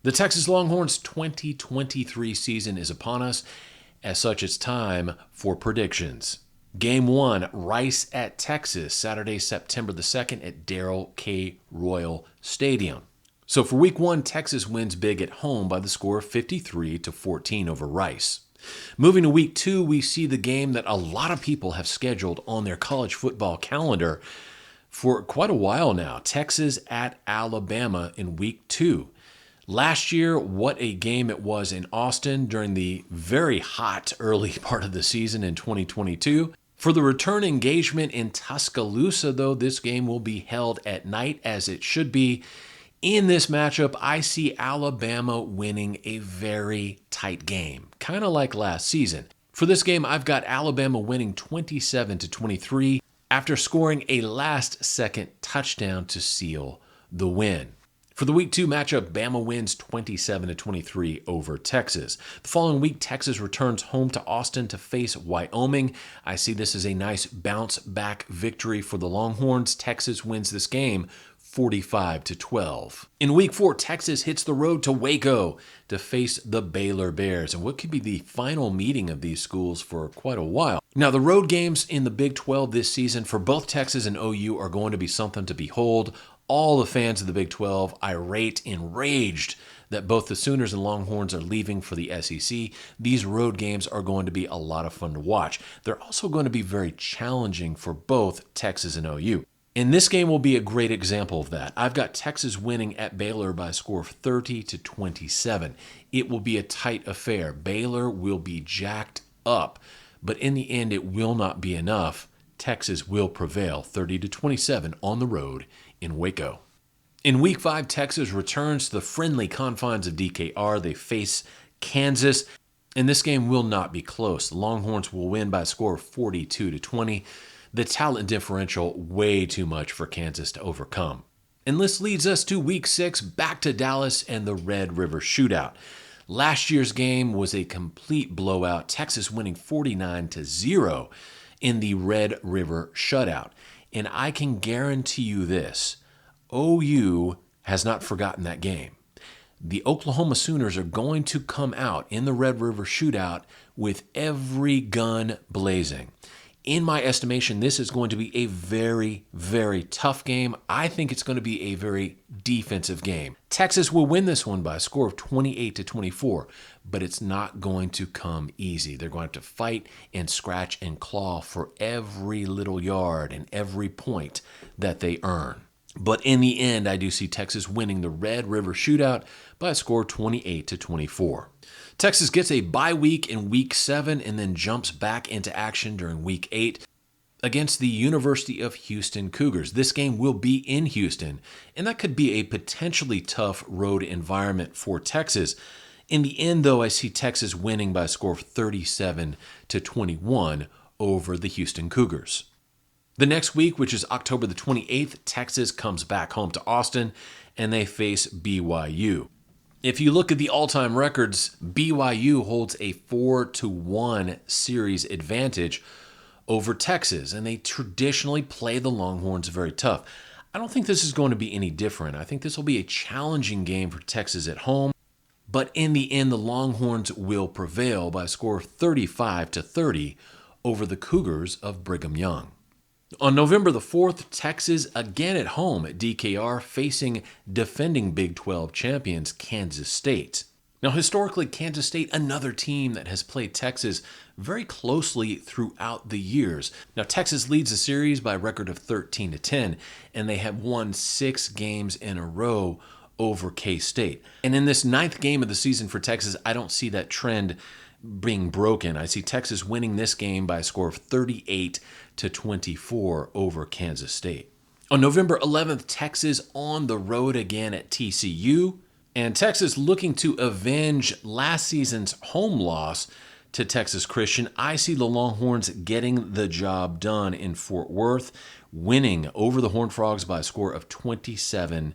The Texas Longhorns 2023 season is upon us. As such, it's time for predictions. Game 1, Rice at Texas, Saturday, September the 2nd at Darrell K. Royal Stadium. So for Week 1, Texas wins big at home by the score of 53-14 over Rice. Moving to Week 2, we see the game that a lot of people have scheduled on their college football calendar for quite a while now. Texas at Alabama in Week 2. Last year, what a game it was in Austin during the very hot early part of the season in 2022. For the return engagement in Tuscaloosa, though, this game will be held at night as it should be. In this matchup, I see Alabama winning a very tight game, kind of like last season. For this game, I've got Alabama winning 27-23 after scoring a last-second touchdown to seal the win. For the Week 2 matchup, Bama wins 27-23 over Texas. The following week, Texas returns home to Austin to face Wyoming. I see this as a nice bounce-back victory for the Longhorns. Texas wins this game 45-12. In Week 4, Texas hits the road to Waco to face the Baylor Bears, and what could be the final meeting of these schools for quite a while. Now, the road games in the Big 12 this season for both Texas and OU are going to be something to behold. All the fans of the Big 12 enraged that both the Sooners and Longhorns are leaving for the SEC. These road games are going to be a lot of fun to watch. They're also going to be very challenging for both Texas and OU. And this game will be a great example of that. I've got Texas winning at Baylor by a score of 30-27. It will be a tight affair. Baylor will be jacked up, but in the end, it will not be enough. Texas will prevail 30-27 on the road in Waco. In Week 5, Texas returns to the friendly confines of DKR. They face Kansas, and this game will not be close. The Longhorns will win by a score of 42-20. The talent differential way too much for Kansas to overcome. And this leads us to Week 6, back to Dallas and the Red River Shootout. Last year's game was a complete blowout, Texas winning 49-0 in the Red River Shutout. And I can guarantee you this, OU has not forgotten that game. The Oklahoma Sooners are going to come out in the Red River Shootout with every gun blazing. In my estimation, this is going to be a very, very tough game. I think it's going to be a very defensive game. Texas will win this one by a score of 28-24, but it's not going to come easy. They're going to have to fight and scratch and claw for every little yard and every point that they earn. But in the end, I do see Texas winning the Red River Shootout by a score of 28-24. Texas gets a bye week in Week 7 and then jumps back into action during Week 8 against the University of Houston Cougars. This game will be in Houston, and that could be a potentially tough road environment for Texas. In the end, though, I see Texas winning by a score of 37-21 over the Houston Cougars. The next week, which is October the 28th, Texas comes back home to Austin, and they face BYU. If you look at the all-time records, BYU holds a 4-1 series advantage over Texas, and they traditionally play the Longhorns very tough. I don't think this is going to be any different. I think this will be a challenging game for Texas at home, but in the end, the Longhorns will prevail by a score of 35-30 over the Cougars of Brigham Young. On November the 4th, Texas again at home at DKR facing defending Big 12 champions Kansas State. Now, historically, Kansas State, another team that has played Texas very closely throughout the years. Now, Texas leads the series by a record of 13-10, and they have won 6 games in a row over K-State. And in this 9th game of the season for Texas, I don't see that trend being broken. I see Texas winning this game by a score of 38-24 over Kansas State. On November 11th, Texas on the road again at TCU, and Texas looking to avenge last season's home loss to Texas Christian. I see the Longhorns getting the job done in Fort Worth, winning over the Horned Frogs by a score of 27-21.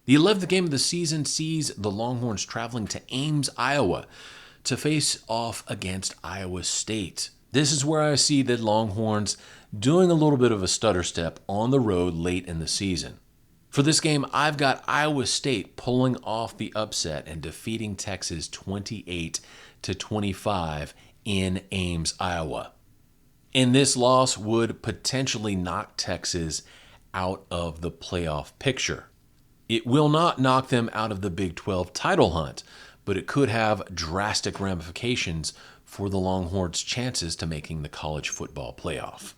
The 11th game of the season sees the Longhorns traveling to Ames, Iowa, to face off against Iowa State. This is where I see the Longhorns doing a little bit of a stutter step on the road late in the season. For this game, I've got Iowa State pulling off the upset and defeating Texas 28-25 in Ames, Iowa. And this loss would potentially knock Texas out of the playoff picture. It will not knock them out of the Big 12 title hunt, but it could have drastic ramifications for the Longhorns' chances to making the college football playoff.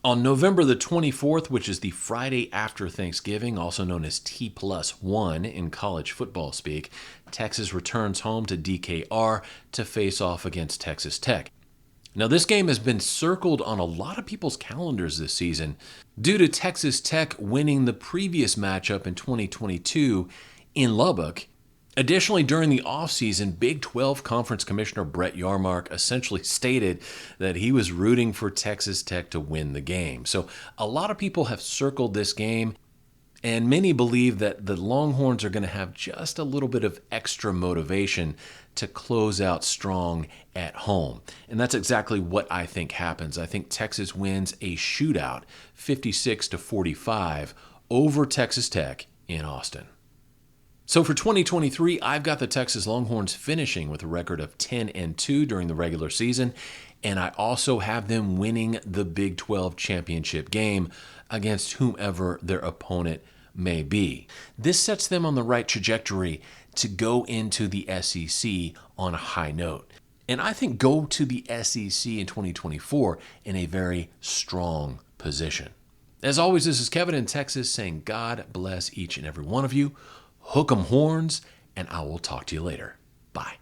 On November the 24th, which is the Friday after Thanksgiving, also known as T+1 in college football speak, Texas returns home to DKR to face off against Texas Tech. Now, this game has been circled on a lot of people's calendars this season due to Texas Tech winning the previous matchup in 2022 in Lubbock. Additionally, during the offseason, Big 12 Conference Commissioner Brett Yarmark essentially stated that he was rooting for Texas Tech to win the game. So a lot of people have circled this game, and many believe that the Longhorns are going to have just a little bit of extra motivation to close out strong at home. And that's exactly what I think happens. I think Texas wins a shootout, 56-45, over Texas Tech in Austin. So for 2023, I've got the Texas Longhorns finishing with a record of 10-2 during the regular season, and I also have them winning the Big 12 championship game against whomever their opponent may be. This sets them on the right trajectory to go into the SEC on a high note. And I think go to the SEC in 2024 in a very strong position. As always, this is Kevin in Texas saying God bless each and every one of you. Hook 'em horns, and I will talk to you later. Bye.